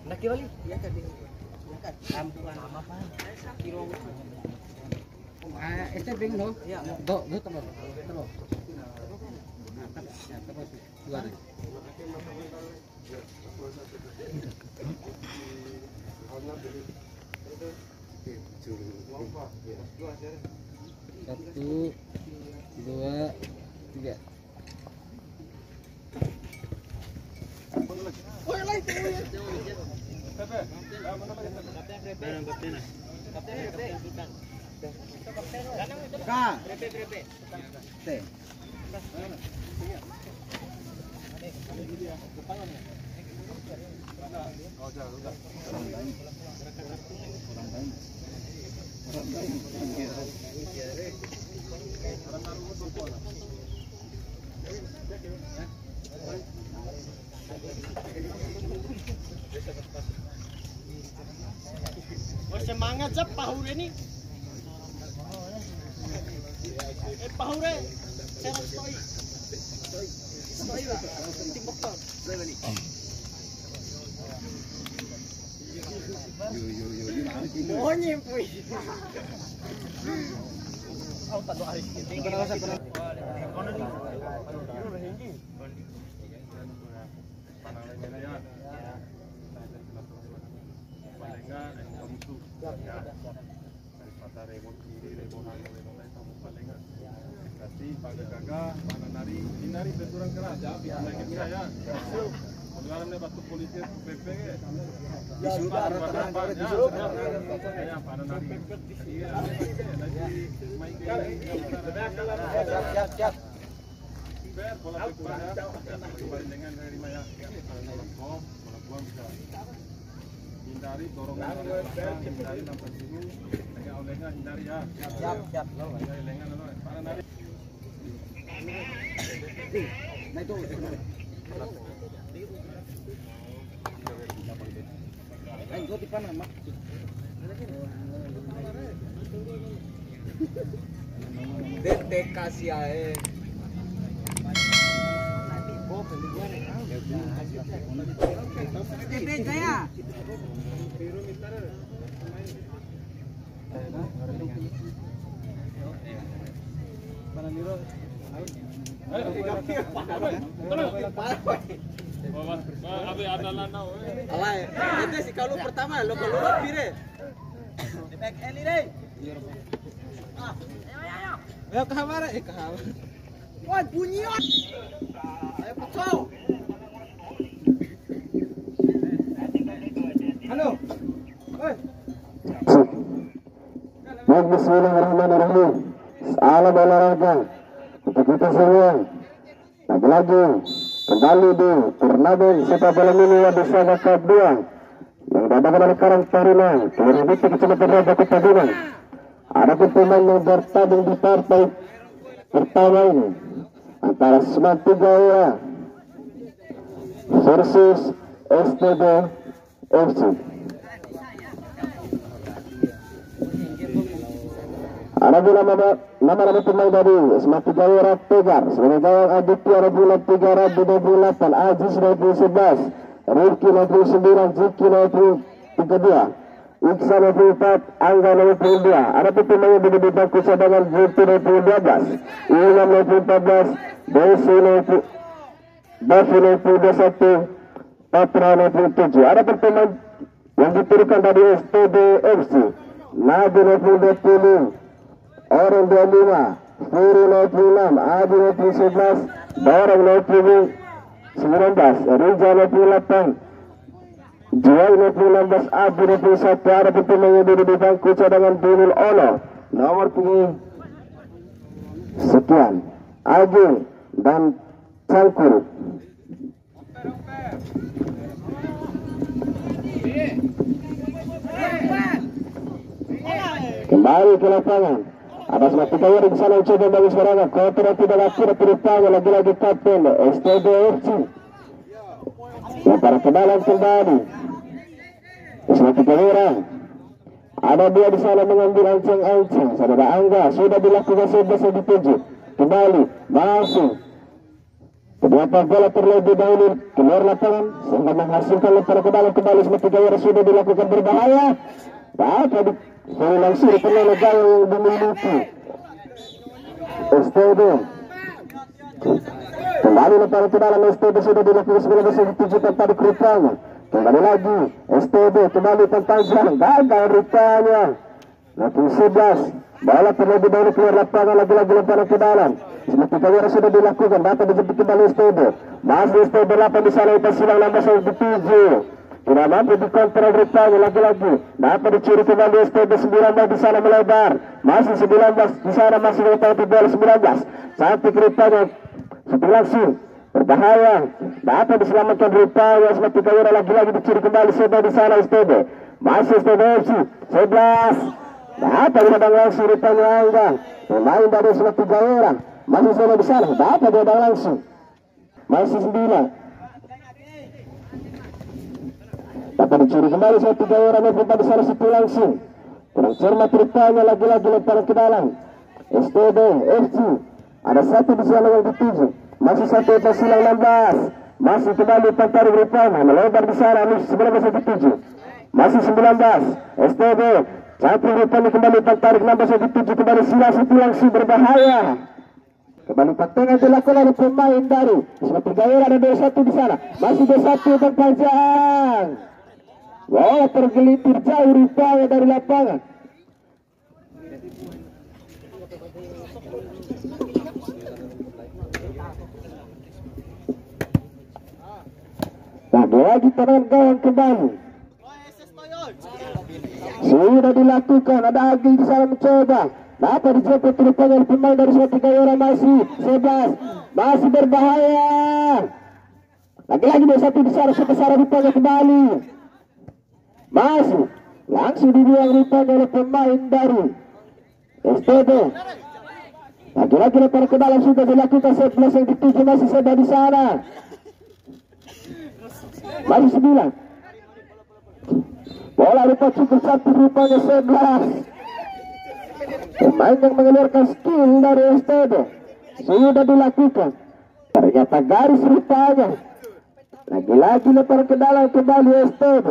Laki balik. Ya tadi. Kampungan nama apa? Kiro. Este bing no? Ya. Do teman. Terus. Ya, terus. Dua nih. Satu, dua, tiga. Semangat sa pahure ni. Pahure. Serap stoi. Stoi. Timbok to. Stoi balik. Monye puy. Au tado aris ini. Daripada remon kiri, remon kamu palingan. Tapi pada gagah, mana nari berturang keras ya, biar lagi saya. Sebenarnya batu polisi PP. Disuruh tenang, disuruh. Ya, pada nari. Siap. Ber, bola depan ya. Dengan dari Maya. Kalau buang bisa. Hindari dorongan hindari nampak dulu dengan olehnya hindari ya siap hindari lengan dulu para nari Nah itu gue di mana mak detek kasih ae saya itu si kalau pertama lo kalau pire di back end ini ayo ke kamar wah bunyi ayo pecah halo Bismillahirrahmanirrahim. Salam olahraga untuk kita semua. Lagi-lagi kembali di turnamen sepak bola mini Wadisana Cup 2 yang diadakan oleh Karang Taruna Kelurahan Kecamatan Raja Kota Bima. Ada pemain yang bertanding di partai pertama ini antara Semat Tigawira versus STB FC. Ada nama pemain dari Semat Tigawira Tegar sebagai gawang Aditya 2003 2008, Ajis 2011, Rifki 2009, Ziki 2032, Iksan 2004, Angga 2022. Ada pemain yang di bangku cadangan Zulfi 2012, Ilham 2014, Davi 2021, Patra 2007. Ada pemain yang diturunkan dari STB FC, Nabi 2020, Orang 25, Furi 26, Adi 11, Barang 19, Rija 28, Jual 16, Abi 21. Ada pemain yang duduk di bangku cadangan Dunul Ono nomor punggung sekian, Agung dan Cangkur. Kembali ke lapangan. Ada Semat Tigawira di sana coba bagi serangan. Kontra tidak akhir terutama lagi-lagi kapten STB FC. Para kedalam kembali. Semat Tigawira. Ada dia di sana mengambil ancang-ancang. Saudara Angga sudah dilakukan 11 yang dituju. Kembali masuk. Beberapa bola terlebih dahulu keluar lapangan sehingga menghasilkan lemparan ke dalam kembali seperti gaya sudah dilakukan berbahaya. Dapat langsung oleh gaya yang dimiliki STB. Kembali lemparan ke dalam STB sudah dilakukan sebelum bisa ditujukan pada kerupanya. Kembali lagi STB kembali panjang gagal rupanya. Level 11 bola terlebih dahulu keluar lapangan lagi-lagi lemparan ke dalam. Seperti gaya sudah dilakukan dapat dijemput kembali STB. Masih STB 8 di sana itu silang nambah 7. Tidak mampu dikontrol rupanya lagi-lagi. Dapat dicuri kembali STB 19 di sana melebar. Masih 19 di sana masih mengetahui bola 19. Sampai rupanya seperti langsung berbahaya. Dapat diselamatkan rupanya seperti gaya lagi-lagi dicuri kembali STB di sana STB. Masih STB FC 11. Dapat dihadang langsung rupanya Angga. Pemain dari seperti gaya masih sama di sana. Dapat dihadang langsung. Masih 9. Dapat dicuri kembali satu gaya mereka di sana situ langsung. Kurang cermat rupanya lagi-lagi lemparan ke dalam. STB FC ada satu di sana yang dituju. Masih satu atas silang 16. Masih kembali pantar rupanya melebar di sana 19 dituju. Masih 19 STB satu rupanya kembali pantar 16 dituju kembali silang situ langsung berbahaya. Kembali patengan dilakukan oleh pemain dari seperti gaya ada 21 di sana. Masih 21 terpanjang. Bola tergelitir jauh rupanya dari lapangan. Nah, lagi tenang gawang kembali. Sudah dilakukan, ada Agil di sana mencoba. Dapat dijemput rupanya oleh pemain dari suatu gaya masih 11. Masih berbahaya. Lagi-lagi 21 di sana sebesar rupanya kembali. Masih langsung dibuang rupanya oleh pemain dari STB. Lagi-lagi lemparan ke dalam sudah dilakukan 11 yang dituju masih sedang di sana. Masih 9. Bola rupa cukup satu rupanya 11. Pemain yang mengeluarkan skill dari STB sudah dilakukan. Ternyata garis rupanya. Lagi-lagi lemparan ke dalam kembali STB.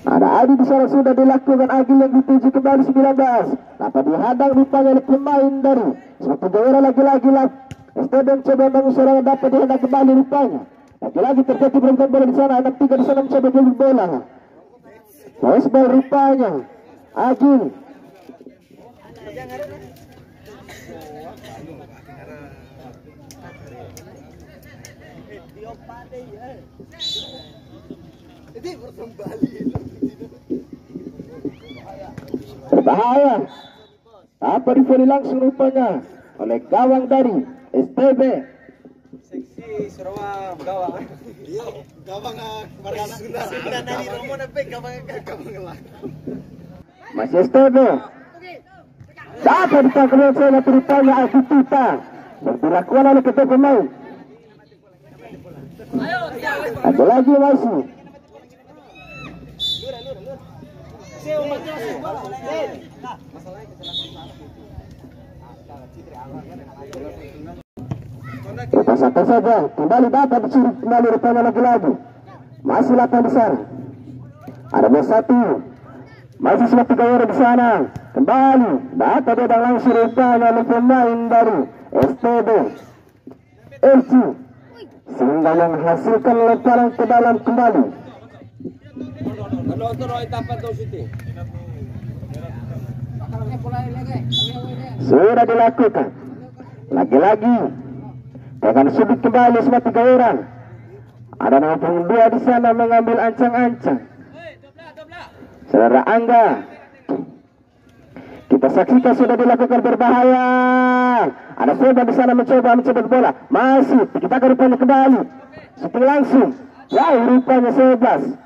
Ada Adi di sana sudah dilakukan Agil yang dituju kembali 19. Dapat dihadang rupanya oleh pemain dari suatu daerah lagi-lagi STB mencoba mengusahakan dapat dihadang kembali rupanya. Lagi-lagi terjadi berebutan bola di sana. 6-3 di sana mencoba beli bola. Baseball rupanya Agil. Berbahaya. Apa di volley langsung rupanya oleh gawang dari STB. Seksi Sarawak gawang. Iya, gawang Margana. Sudah dari Romo sampai gawang lah. Masih STB. Dapat ditangkap oleh rupanya Akitita. Dilakukan oleh ketua pemain. Ada lagi masih. Satu saja kembali dapat dicuri kembali rupanya lagi-lagi. Masih 8 di sana. Ada 21. Masih seperti gaya di sana. Kembali dapat datang langsung rupanya oleh pemain dari STB FC sehingga menghasilkan lemparan ke dalam kembali. Sudah dilakukan. Lagi-lagi dengan sudut kembali seperti gaya. Ada 62 di sana mengambil ancang-ancang. Saudara Angga, kita saksikan sudah dilakukan berbahaya. Ada Soba di sana mencoba bola. Masih kita akan rupanya kembali. Seperti langsung. Jauh rupanya 11.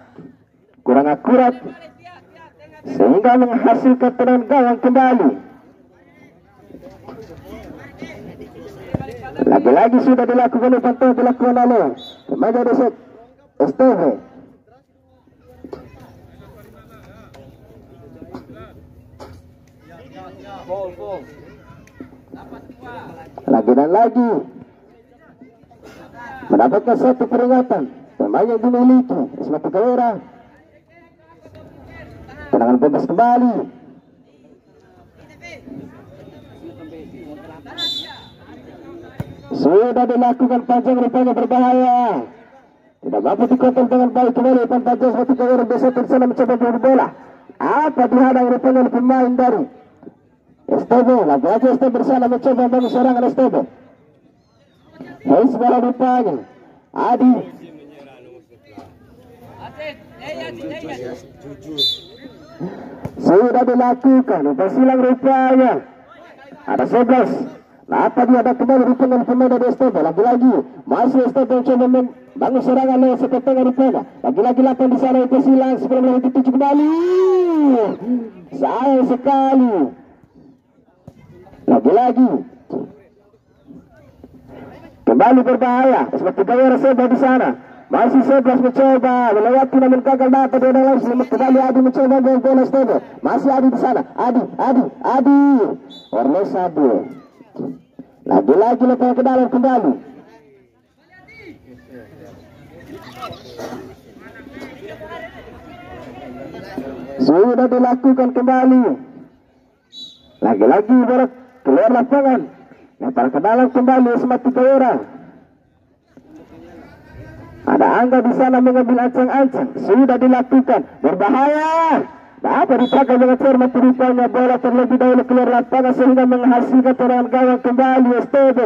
Kurang akurat. Sehingga menghasilkan tendangan gawang kembali. Lagi-lagi sudah dilakukan pantau dilakukan oleh pemain dari STB. Lagi dan lagi mendapatkan satu peringatan. Pemain yang dimiliki Isma Tigawera. Tendangan bebas kembali. Sudah dilakukan panjang, rupanya berbahaya. Tidak mampu dikontrol dengan baik. Kembali umpan panjang Isma Tigawera biasa tersana mencoba berburu bola. Apa dihadang rupanya oleh pemain dari STB. Lagi-lagi STB bersana mencoba membangun serangan STB. Hei bola rupanya Adi. Sudah dilakukan umpan silang rupanya. Ada 11. Apa dia ada kembali rupanya pemain dari STB. Lagi-lagi masih STB mencoba membangun serangan lewat setengah rupanya. Lagi-lagi 8 di sana umpan silang sebelum melewati 7 kembali. Sayang sekali. Lagi-lagi kembali berbahaya. Isma Tigawera Seba di sana. Masih 11 mencoba melewati namun gagal dapat dia langsung kembali Adi mencoba bola STB. Masih Adi di sana. Adi. Orlesa dia. Lagi-lagi lepas ke dalam kembali. Sudah dilakukan kembali. Lagi-lagi bola keluar lapangan. Lempar ke dalam kembali Isma Tigawera. Ada Angga di sana mengambil ancang-ancang. Sudah dilakukan. Berbahaya. Dapat dipakai dengan cermat rupanya. Bola terlebih dahulu keluar lapangan sehingga menghasilkan tendangan gawang kembali STB.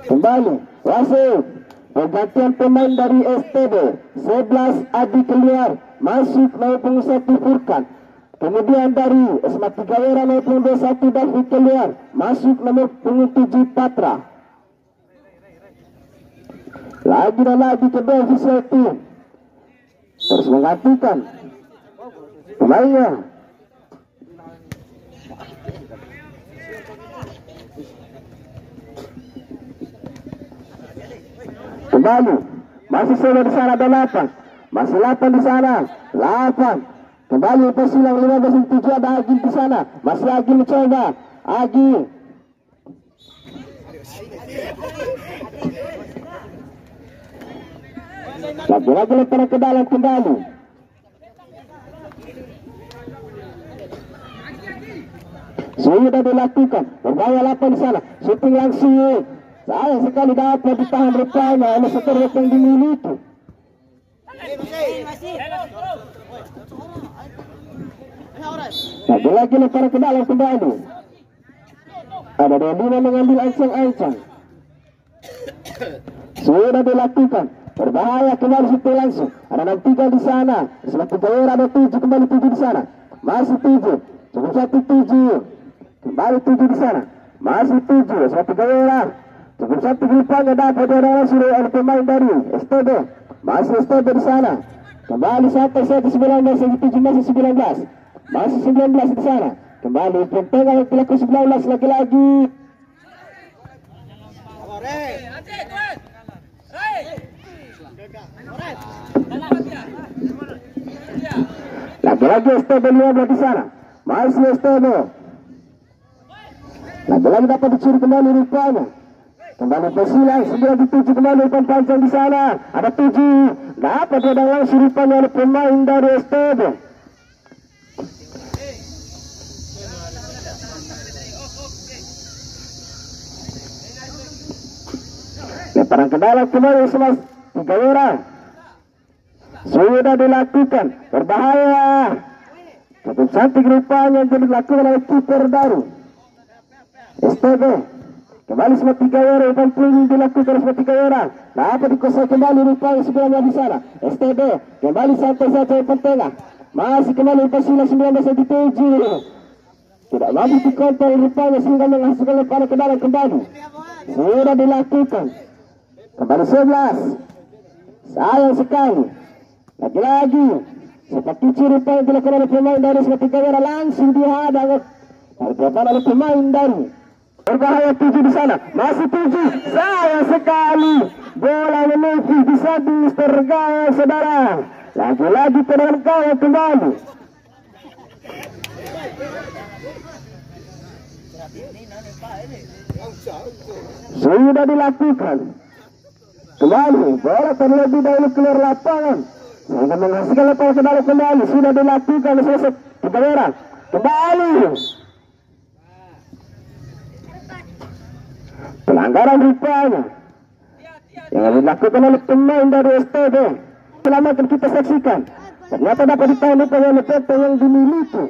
Kembali wasit. Pergantian pemain dari STB. 11 Adi keluar, masuk maupun 1 Furkan. Kemudian dari Isma Tigawera maupun 21 David keluar, masuk nomor 7 Patra. Lagi dan lagi kedua official team terus menggantikan pemainnya. Kembali masih sudah di sana ada 8, masih 8 di sana 8. Kembali persilang 15-7 ada Agi di sana, masih Agi mencoba Agi. Lagi-lagi lemparan ke dalam kembali. Sudah dilakukan berbahaya 8 di sana, shooting langsung. Sayang sekali dapat ditahan rupanya oleh seterus yang dimiliki. Lagi-lagi lemparan ke dalam kembali. Ada Delina mengambil ancang-ancang. Sudah dilakukan berbahaya kembali shooting langsung. Ada 6-3 di sana. Isma Tigawera ada 7 kembali 7 di sana. Masih 7. Cukup 1-7. Kembali 7 di sana. Masih 7. Isma Tigawera. Cukup 1 rupanya dapat dia suruh oleh pemain dari STB. Masih STB di sana. Kembali sampai 19 masih 19. Masih 19 di sana. Kembali pentegang pelaku 19 lagi-lagi. Lagi-lagi STB 15 di sana. Masih STB. Lagi-lagi dapat dicuri kembali rupanya. Kembali persilang 97 kembali umpan panjang di sana. Ada 7. Dapat dia langsung rupanya oleh pemain dari STB. Lemparan ke dalam kembali Isma Tigawera. Sudah dilakukan berbahaya. Cukup cantik rupanya yang dilakukan oleh kiper dari STB. Kembali Isma Tigawera, umpan peluru dilakukan Isma Tigawera. Dapat dikuasai kembali rupanya sebelumnya di sana. STB kembali santai saja umpan tengah. Masih kembali umpan silang 19-7. Tidak mampu dikontrol rupanya sehingga menghasilkan lemparan ke dalam kembali. Sudah dilakukan. Kembali 11. Sayang sekali. Lagi-lagi seperti ciri yang dilakukan oleh pemain dari Isma Tigawera langsung dihadang oleh pemain dari Berbahaya 7 di sana, masih 7, sayang sekali bola menipis di samping Mister Gawang saudara. Lagi-lagi tendangan gawang kembali. Sudah dilakukan kembali, bola terlebih dahulu keluar lapangan sehingga menghasilkan lepas ke dalam kembali. Sudah dilakukan selesai tiga merah kembali. Pelanggaran rupanya yang dilakukan oleh pemain dari STB. Selamat kita saksikan, ternyata dapat ditahan rupanya oleh PT yang dimiliki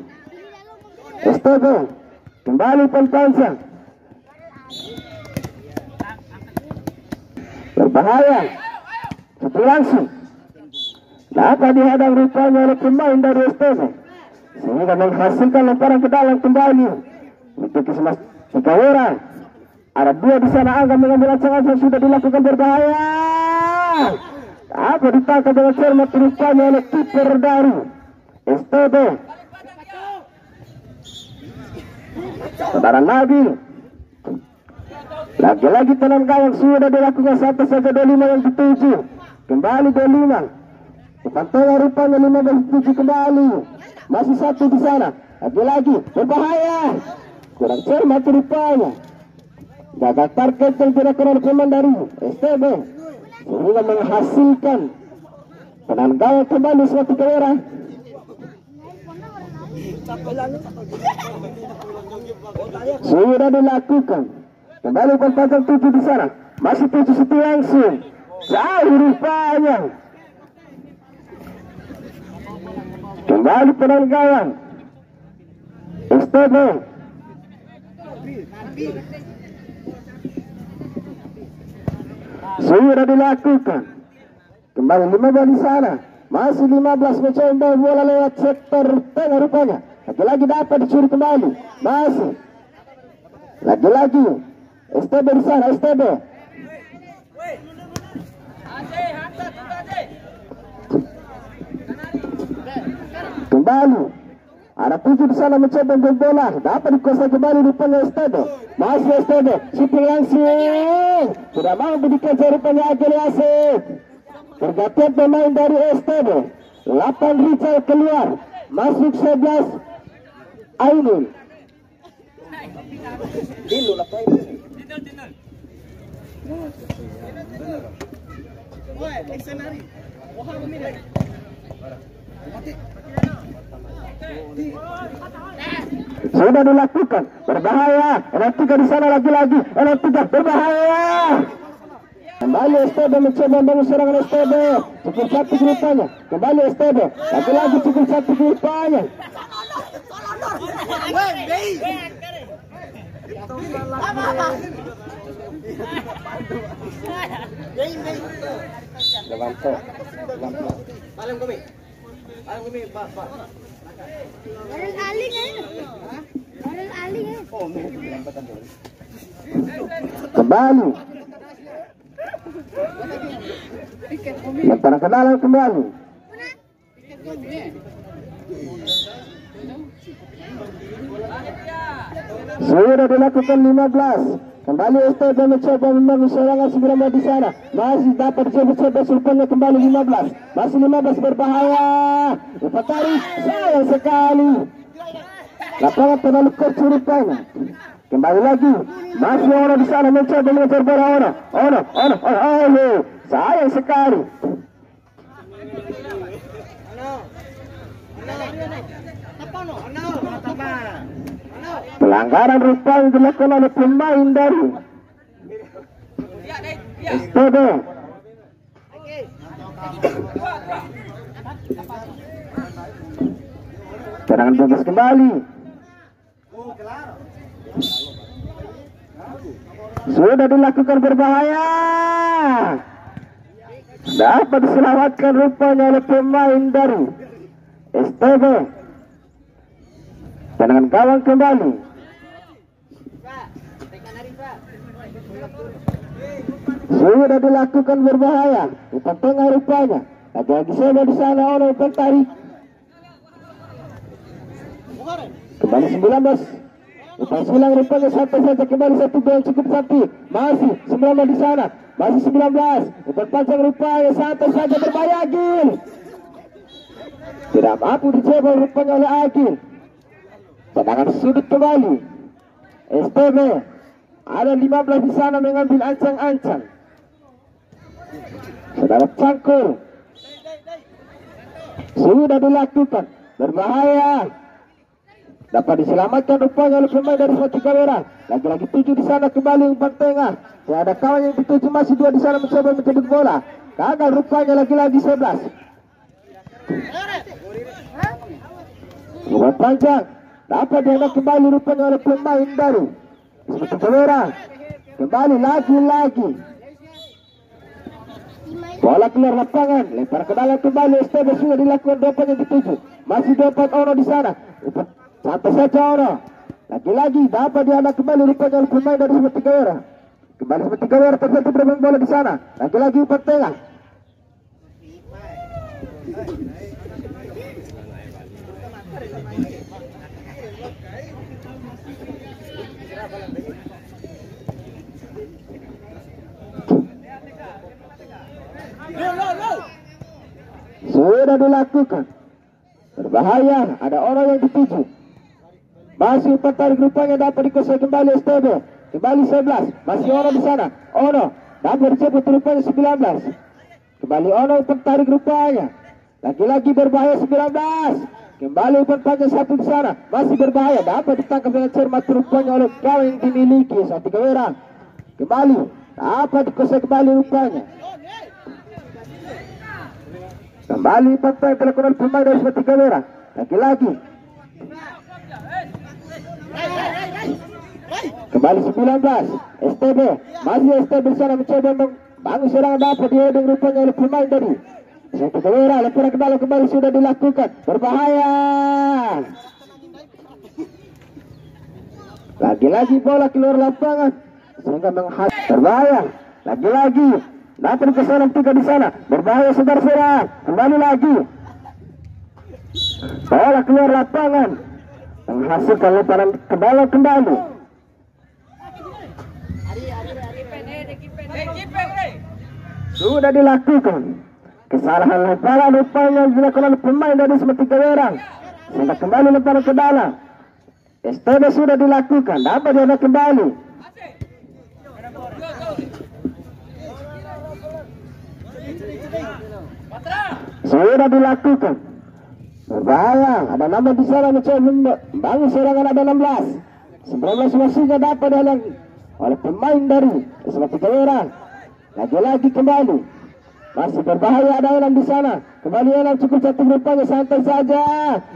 STB. Kembali panjang berbahaya, seperti langsung dapat dihadang rupanya oleh pemain dari STB sehingga menghasilkan lemparan ke dalam kembali untuk kesemas tiga orang. Ada 2 di sana, Angga mengambil ancang-ancang, sudah dilakukan berbahaya. Apa ditangkap dengan cermat rupanya oleh kiper dari STB saudara Nabil. Lagi-lagi tenang gawang sudah dilakukan, satu saja 25 yang dituju. Kembali 25. Depan tengah rupanya 15 kembali. Masih 1 di sana. Lagi-lagi berbahaya. Kurang cermat rupanya. Gagal target yang dilakukan oleh pemain dari STB sehingga menghasilkan tenang gawang kembali suatu merah. Sudah dilakukan. Kembali panjang 7 di sana. Masih 7 seti langsung. Jauh rupanya. Kembali penang gawang STB. Sudah dilakukan. Kembali 15 di sana. Masih 15 mencoba bola lewat sektor tengah rupanya. Lagi-lagi dapat dicuri kembali. Masih. Lagi-lagi STB di sana, STB. Kembali. Ada 7 di sana mencoba bola. Dapat dikuasai kembali rupanya STB. Masih STB. Shooting langsung. Tidak mampu dikejar rupanya Agil Yasir. Tergantung pemain dari STB. 8 Richard keluar. Masuk 11 Ainun. Dino lah kau ini. Sudah dilakukan, berbahaya. NF3 di sana lagi-lagi. NF3 berbahaya. Kembali STB mencoba membangun serangan STB. Cukup 1 rupanya. Kembali STB. Lagi-lagi cukup 1 rupanya. Kembali. Lempar ke dalam kembali. Sudah dilakukan 15. Kembali STB mencoba membangun serangan segera di sana. Masih dapat coba sulpannya kembali 15. Masih 15 berbahaya. Lupa tarik, sayang sekali. Lapangan terlalu kecil rupanya. Kembali lagi. Masih orang di sana mencoba mengejar bola orang. Ono. Sayang sekali. Pelanggaran rupanya dilakukan oleh pemain dari STB. Serangan bebas kembali. Sudah dilakukan berbahaya. Dapat diselamatkan rupanya oleh pemain dari STB. Tendangan gawang kembali. Sudah dilakukan berbahaya. Di tengah rupanya. Lagi-lagi sudah di sana oleh tarik. Kembali 19. Umpan silang rupanya sampai saja kembali satu gol cukup sakit. Masih 19 di sana. Masih 19. Umpan panjang rupanya sampai saja berbahaya Agil. Tidak mampu dijebol rupanya oleh Agil. Sedangkan sudut kembali. STB ada 15 di sana mengambil ancang-ancang. Saudara cangkur. Sudah dilakukan. Berbahaya. Dapat diselamatkan rupanya oleh pemain dari Suatu Kamera. Lagi-lagi 7 di sana kembali umpan tengah. Tidak ada kawan yang dituju, masih 2 di sana mencoba mencabut bola. Gagal rupanya lagi-lagi 11. Umpan panjang. Dapat diangkat kembali rupanya oleh pemain dari Suatu Kamera. Kembali lagi-lagi. Bola keluar lapangan, lempar ke dalam kembali. STB sudah dilakukan dapat yang dituju. Masih dapat Ono di sana. Sampai saja Ono. Lagi-lagi dapat diangkat kembali rupanya oleh pemain dari Suatu Kamera. Kembali Suatu Kamera terjadi bermain bola di sana. Lagi-lagi umpan tengah. Sudah dilakukan. Berbahaya, ada orang yang dituju. Masih umpan tarik rupanya dapat dikuasai kembali STB. Kembali 11, masih Ono di sana. Ono dapat dicabut rupanya 19. Kembali Ono umpan tarik rupanya. Lagi-lagi berbahaya 19. Kembali umpan panjang 1 di sana. Masih berbahaya, dapat ditangkap dengan cermat rupanya oleh kawan yang dimiliki Suatu Kamera. Kembali dapat dikuasai kembali rupanya. Kembali pantai dilakukan pemain dari Suatu Kamera. Lagi-lagi. Kembali 19. STB. Masih STB sana mencoba membangun serangan, dapat dihadang rupanya oleh pemain dari Suatu Kamera. Lemparan ke dalam kembali sudah dilakukan. Berbahaya. Lagi-lagi bola keluar lapangan sehingga menghadap. Berbahaya. Lagi-lagi. Dapat kesalahan 3 di sana. Berbahaya saudara-saudara. Kembali lagi. Bola keluar lapangan. Menghasilkan lemparan ke dalam kembali. Sudah dilakukan. Kesalahan lemparan rupanya dilakukan oleh pemain dari Suatu Kamera. Sehingga kembali lemparan ke dalam. STB sudah dilakukan. Dapat dia kembali. Sudah dilakukan. Berbahaya. Ada 6 di sana mencoba membangun serangan, ada 16. 19 masihnya dapat dihalang oleh pemain dari Suatu Kamera. Lagi-lagi kembali. Masih berbahaya, ada 6 di sana. Kembali 6 cukup satu rupanya, santai saja.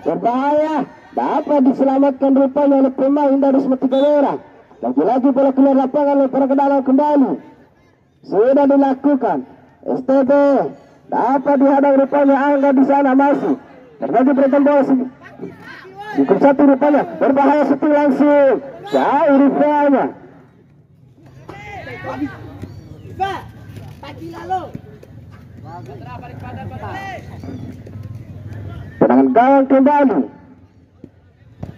Berbahaya. Dapat diselamatkan rupanya oleh pemain dari Suatu Kamera. Lagi-lagi bola keluar lapangan, lempar ke dalam kembali. Sudah dilakukan. STB dapat dihadang rupanya Angga di sana masih. Terjadi berantem bola cukup satu rupanya. Berbahaya satu langsung. Jauh rupanya. Tendangan gawang kembali.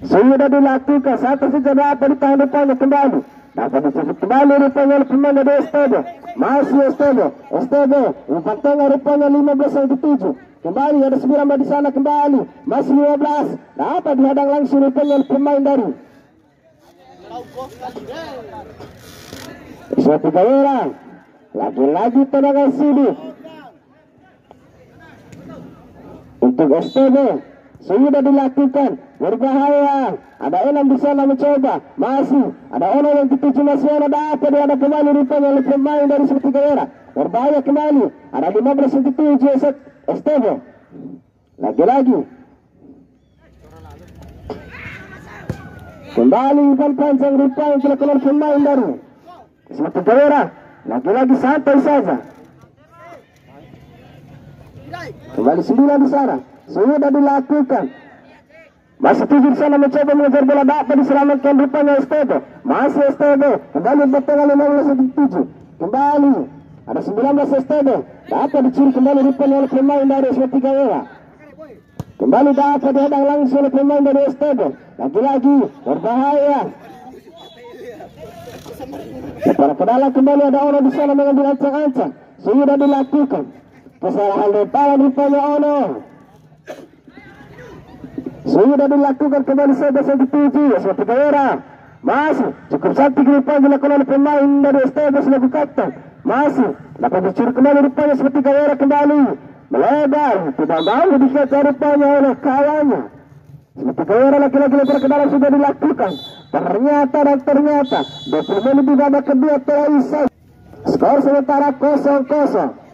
Sudah dilakukan. Satu saja dapat ditahan rupanya kembali. Dapat disebut kembali rupanya oleh pemain dari STB. Masih STB. STB umpan tengah rupanya 15 yang dituju. Kembali ada 9 di sana kembali. Masih 15. Dapat dihadang langsung rupanya oleh pemain dari Suatu Kamera. Lagi-lagi tendangan sidik untuk STB. Sudah dilakukan. Berbahaya. Ada 6 di sana mencoba. Masih ada Ono yang dituju, masih Ono dapat dihadang kembali rupanya oleh pemain dari Suatu Kamera. Berbahaya kembali. Ada 15 yang dituju STB. Lagi-lagi. Kembali umpan panjang rupanya dilakukan pemain dari Suatu Kamera. Lagi-lagi santai saja. Kembali 9 di sana. Sudah dilakukan. Masih 7 di sana mencoba mengejar bola, dapat diselamatkan rupanya STB. Masih STB. Kembali bertengah 15 yang dituju. Kembali. Ada 19 STB. Dapat dicuri kembali rupanya oleh pemain dari Suatu Kamera. Kembali dapat dihadang langsung oleh pemain dari STB. Lagi-lagi berbahaya. Para pedalang kembali ada Ono di sana mengambil ancang-ancang. Sudah dilakukan kesalahan lemparan rupanya Ono. Sudah dilakukan kembali 11-7 seperti Gawera. Masih cukup cantik rupanya dilakukan oleh pemain dari STB selaku kapten. Masih dapat dicuri kembali rupanya seperti Gawera kembali melebar, tidak mau dikejar rupanya oleh kawannya. Seperti Gawera laki-laki lebar ke dalam sudah dilakukan. Ternyata 20 menit di babak kedua telah usai. Skor sementara 0-0.